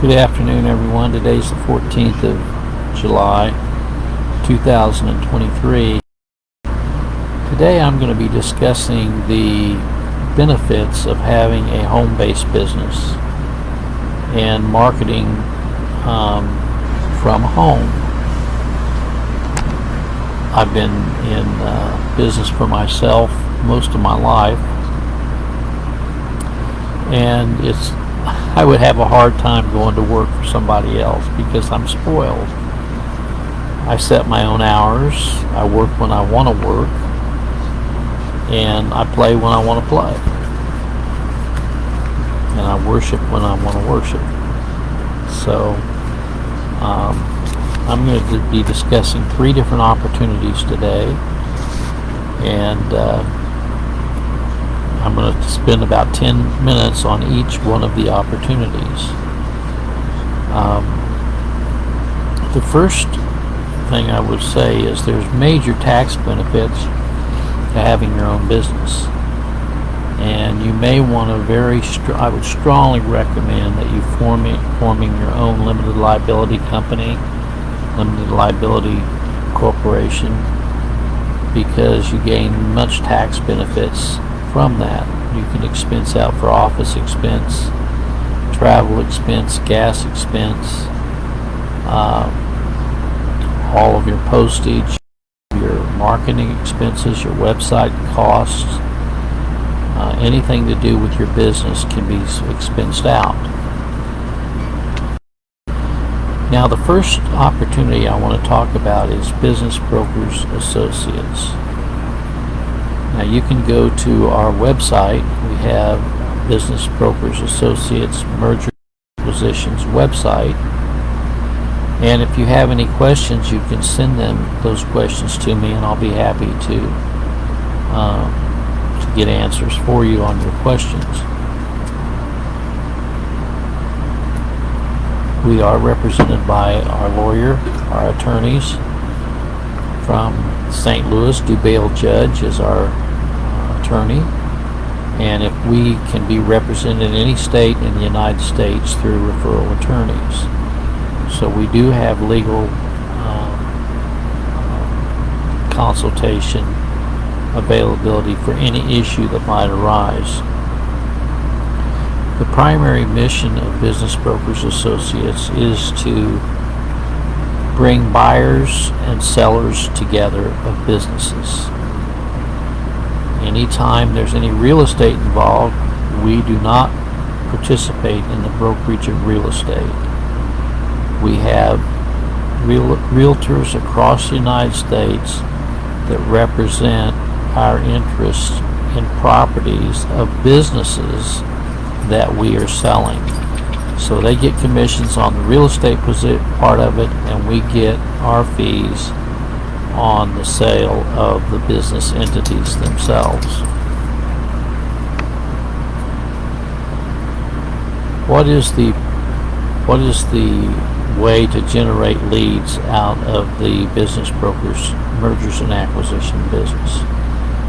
Good afternoon, everyone. Today's the 14th of July, 2023. Today I'm going to be discussing the benefits of having a home-based business and marketing from home. I've been in business for myself most of my life, and I would have a hard time going to work for somebody else because I'm spoiled. I set my own hours, I work when I want to work, and I play when I want to play. And I worship when I want to worship. So, I'm going to be discussing 3 different opportunities today, and I'm going to spend about 10 minutes on each one of the opportunities. The first thing I would say is there's major tax benefits to having your own business, and you may want to I would strongly recommend that you forming your own limited liability company, limited liability corporation, because you gain much tax benefits from that. You can expense out for office expense, travel expense, gas expense, all of your postage, your marketing expenses, your website costs, anything to do with your business can be expensed out. Now, the first opportunity I want to talk about is Business Brokers Associates. Now, you can go to our website. We have Business Brokers Associates Merger Acquisitions website, and if you have any questions, you can send those questions to me, and I'll be happy to get answers for you on your questions. We are represented by our lawyer, our attorneys from St. Louis. DuBail Judge is our attorney, and if we can be represented in any state in the United States through referral attorneys. So we do have legal consultation availability for any issue that might arise. The primary mission of Business Brokers Associates is to bring buyers and sellers together of businesses. Anytime there's any real estate involved, we do not participate in the brokerage of real estate. We have realtors across the United States that represent our interests in properties of businesses that we are selling. So they get commissions on the real estate part of it, and we get our fees on the sale of the business entities themselves. What is the way to generate leads out of the Business Brokers Mergers and Acquisition business?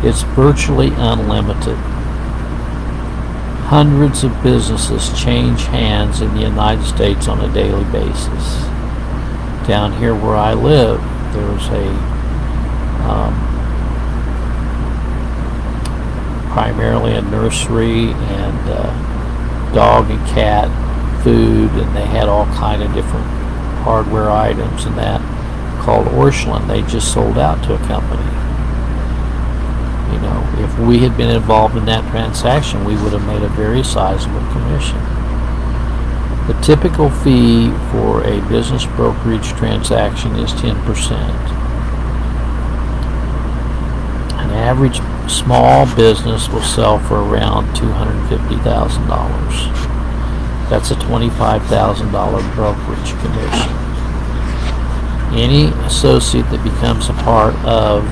It's virtually unlimited. Hundreds of businesses change hands in the United States on a daily basis. Down here where I live, there's primarily a nursery and dog and cat food, and they had all kind of different hardware items and that, called Orscheln. They just sold out to a company. You know, if we had been involved in that transaction, we would have made a very sizable commission. The typical fee for a business brokerage transaction is 10%. An average small business will sell for around $250,000. That's a $25,000 brokerage commission. Any associate that becomes a part of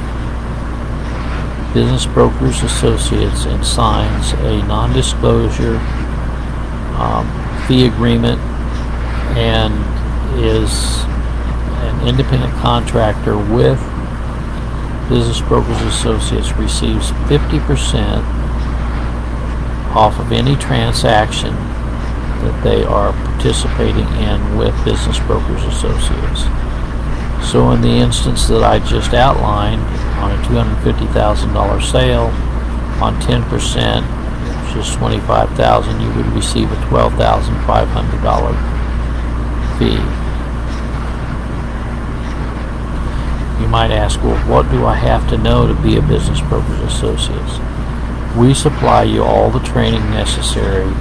Business Brokers Associates and signs a non-disclosure fee agreement and is an independent contractor with Business Brokers Associates receives 50% off of any transaction that they are participating in with Business Brokers Associates. So in the instance that I just outlined, on a $250,000 sale, on 10%, which is $25,000, you would receive a $12,500 fee. You might ask, well, what do I have to know to be a Business Brokers Associates? We supply you all the training necessary.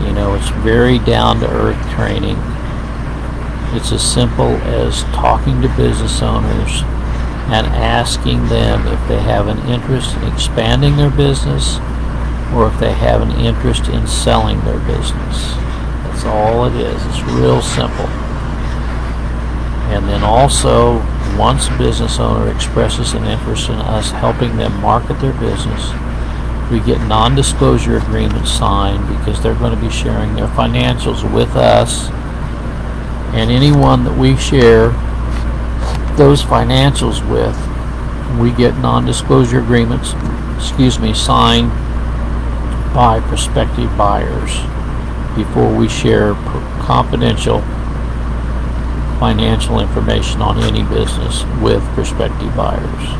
You know, it's very down-to-earth training. It's as simple as talking to business owners and asking them if they have an interest in expanding their business or if they have an interest in selling their business. That's all it is. It's real simple. And then also, once a business owner expresses an interest in us helping them market their business, we get non-disclosure agreements signed because they're going to be sharing their financials with us, and anyone that we share those financials with, we get non-disclosure agreements, signed by prospective buyers before we share confidential financial information on any business with prospective buyers.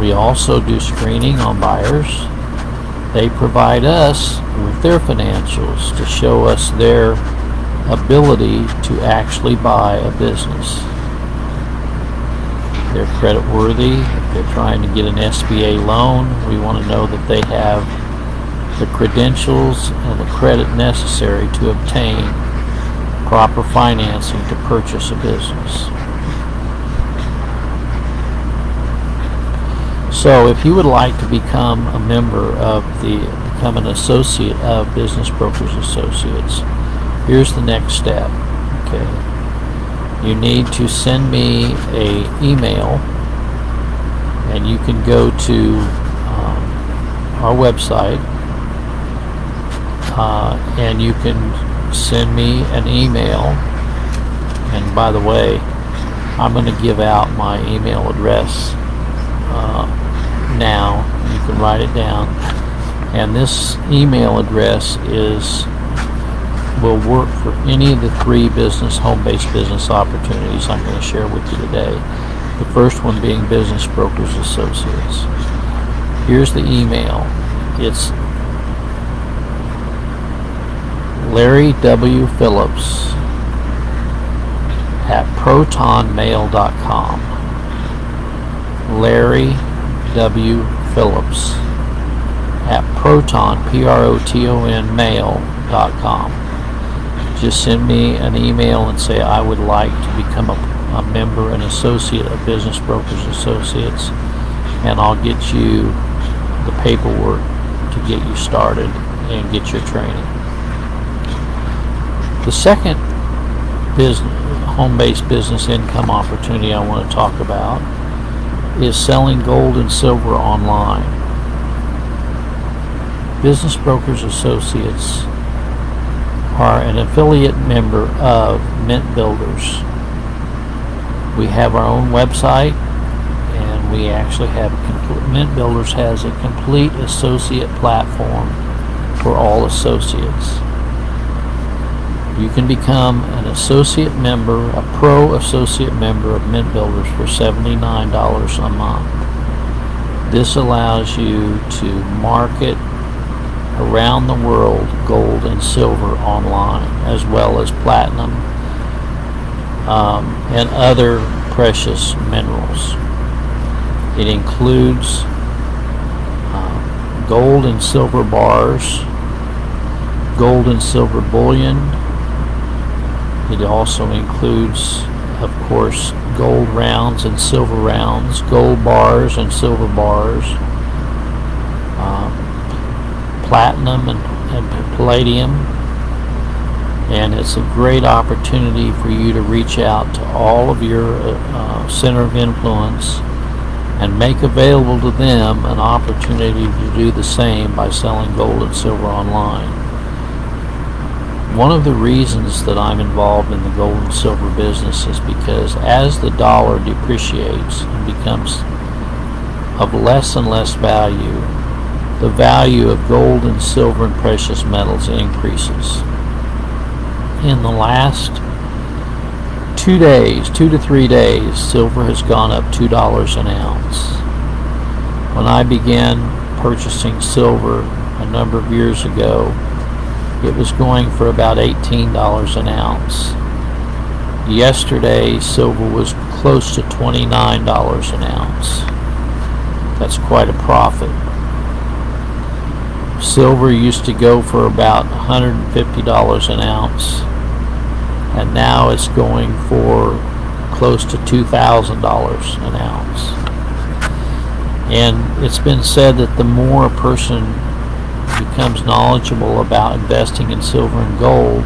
We also do screening on buyers. They provide us with their financials to show us their ability to actually buy a business. They're creditworthy. If they're trying to get an SBA loan, we want to know that they have the credentials and the credit necessary to obtain proper financing to purchase a business. So if you would like to become a member of become an associate of Business Brokers Associates, here's the next step. Okay, you need to send me an email, and you can go to our website, and you can send me an email. And by the way, I'm going to give out my email address now. You can write it down, and this email address will work for any of the three home-based business opportunities I'm going to share with you today. The first one being Business Brokers Associates. Here's the email. It's Larry W. Phillips at protonmail.com. Larry W. Phillips at proton mail.com. Just send me an email and say I would like to become a member and associate of Business Brokers Associates, and I'll get you the paperwork to get you started and get your training. The second home-based business income opportunity I want to talk about is selling gold and silver online. Business Brokers Associates are an affiliate member of Mint Builders. We have our own website, and we actually have Mint Builders has a complete associate platform for all associates. You can become an associate member, a pro associate member of Mint Builders for $79 a month. This allows you to market around the world gold and silver online, as well as platinum and other precious minerals. It includes gold and silver bars, gold and silver bullion. It also includes, of course, gold rounds and silver rounds, gold bars and silver bars, platinum and palladium. And it's a great opportunity for you to reach out to all of your center of influence and make available to them an opportunity to do the same by selling gold and silver online. One of the reasons that I'm involved in the gold and silver business is because as the dollar depreciates and becomes of less and less value, the value of gold and silver and precious metals increases. In the last 2 to 3 days, silver has gone up $2 an ounce. When I began purchasing silver a number of years ago, it was going for about $18 an ounce. Yesterday, silver was close to $29 an ounce. That's quite a profit. Silver used to go for about $150 an ounce, and now it's going for close to $2,000 an ounce. And it's been said that the more a person becomes knowledgeable about investing in silver and gold,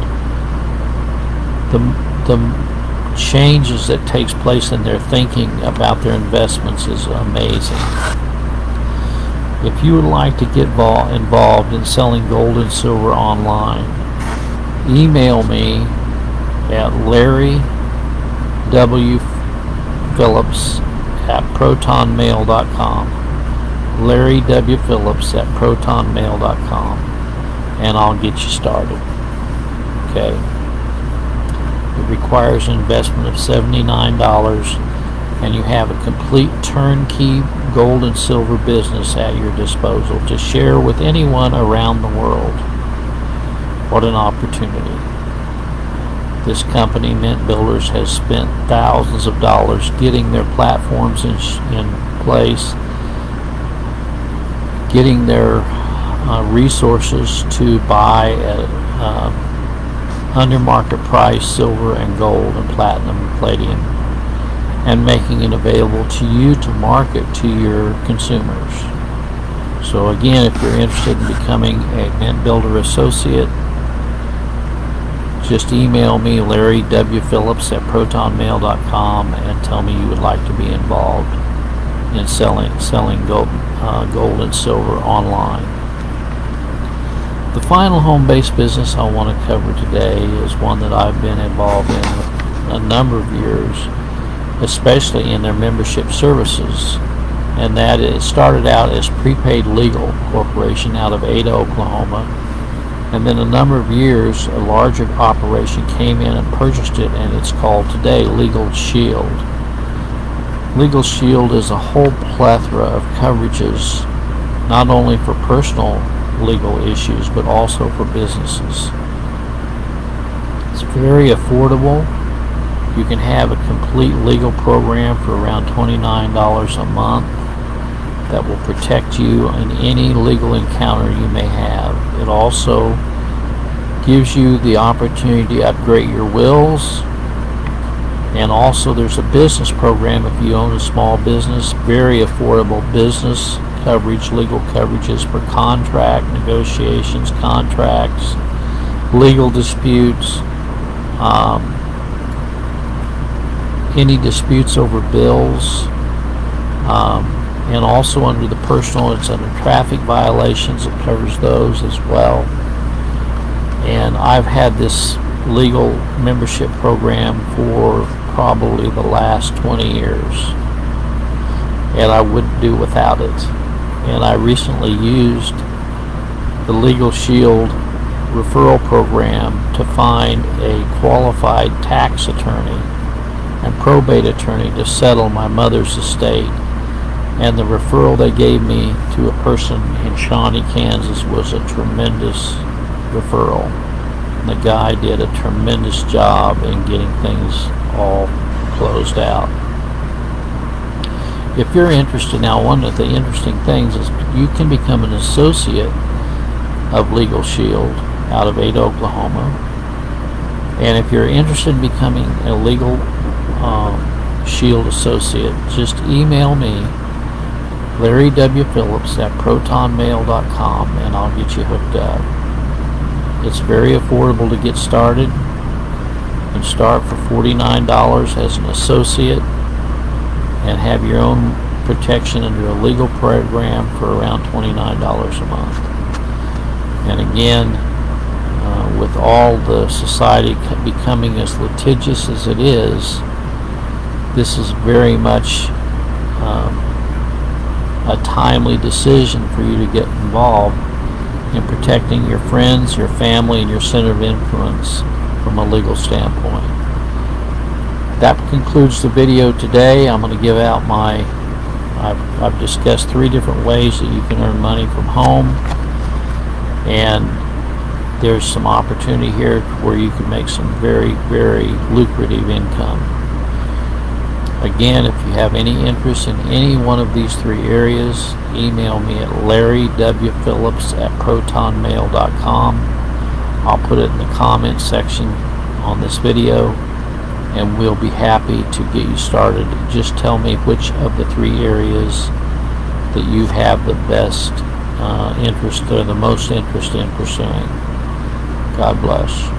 the changes that takes place in their thinking about their investments is amazing. If you would like to get involved in selling gold and silver online, email me at larrywphillips@protonmail.com. larrywphillips@protonmail.com, and I'll get you started. Okay. It requires an investment of $79, and you have a complete turnkey gold and silver business at your disposal to share with anyone around the world. What an opportunity. This company, Mint Builders, has spent thousands of dollars getting their platforms in place, getting their resources to buy at under market price silver and gold and platinum and palladium, and making it available to you to market to your consumers. So again, if you're interested in becoming a Mint Builder associate, just email me, larrywphillips@protonmail.com, and tell me you would like to be involved in selling gold and silver online. The final home-based business I want to cover today is one that I've been involved in a number of years, especially in their membership services, and that it started out as Prepaid Legal Corporation out of Ada, Oklahoma, and then a number of years a larger operation came in and purchased it, and it's called today Legal Shield. Legal Shield is a whole plethora of coverages, not only for personal legal issues but also for businesses. It's very affordable. You can have a complete legal program for around $29 a month that will protect you in any legal encounter you may have. It also gives you the opportunity to upgrade your wills, and also there's a business program if you own a small business. Very affordable business coverage, legal coverages for contract negotiations, contracts, legal disputes, any disputes over bills, and also under the personal, it's under traffic violations, it covers those as well. And I've had this legal membership program for probably the last 20 years, and I wouldn't do without it. And I recently used the Legal Shield referral program to find a qualified tax attorney and probate attorney to settle my mother's estate. And the referral they gave me to a person in Shawnee, Kansas was a tremendous referral. And the guy did a tremendous job in getting things all closed out. If you're interested, now one of the interesting things is you can become an associate of Legal Shield out of Ada, Oklahoma. And if you're interested in becoming a Legal Shield associate, just email me, larrywphillips@protonmail.com, and I'll get you hooked up. It's very affordable to get started. You can start for $49 as an associate and have your own protection under a legal program for around $29 a month. And again, with all the society becoming as litigious as it is, this is very much a timely decision for you to get involved in protecting your friends, your family, and your center of influence from a legal standpoint. That concludes the video today. I'm going to give out I've discussed 3 different ways that you can earn money from home, and there's some opportunity here where you can make some very, very lucrative income. Again, if you have any interest in any one of these 3 areas, email me at larrywphillips@protonmail.com. I'll put it in the comments section on this video, and we'll be happy to get you started. Just tell me which of the 3 areas that you have the best interest or the most interest in pursuing. God bless.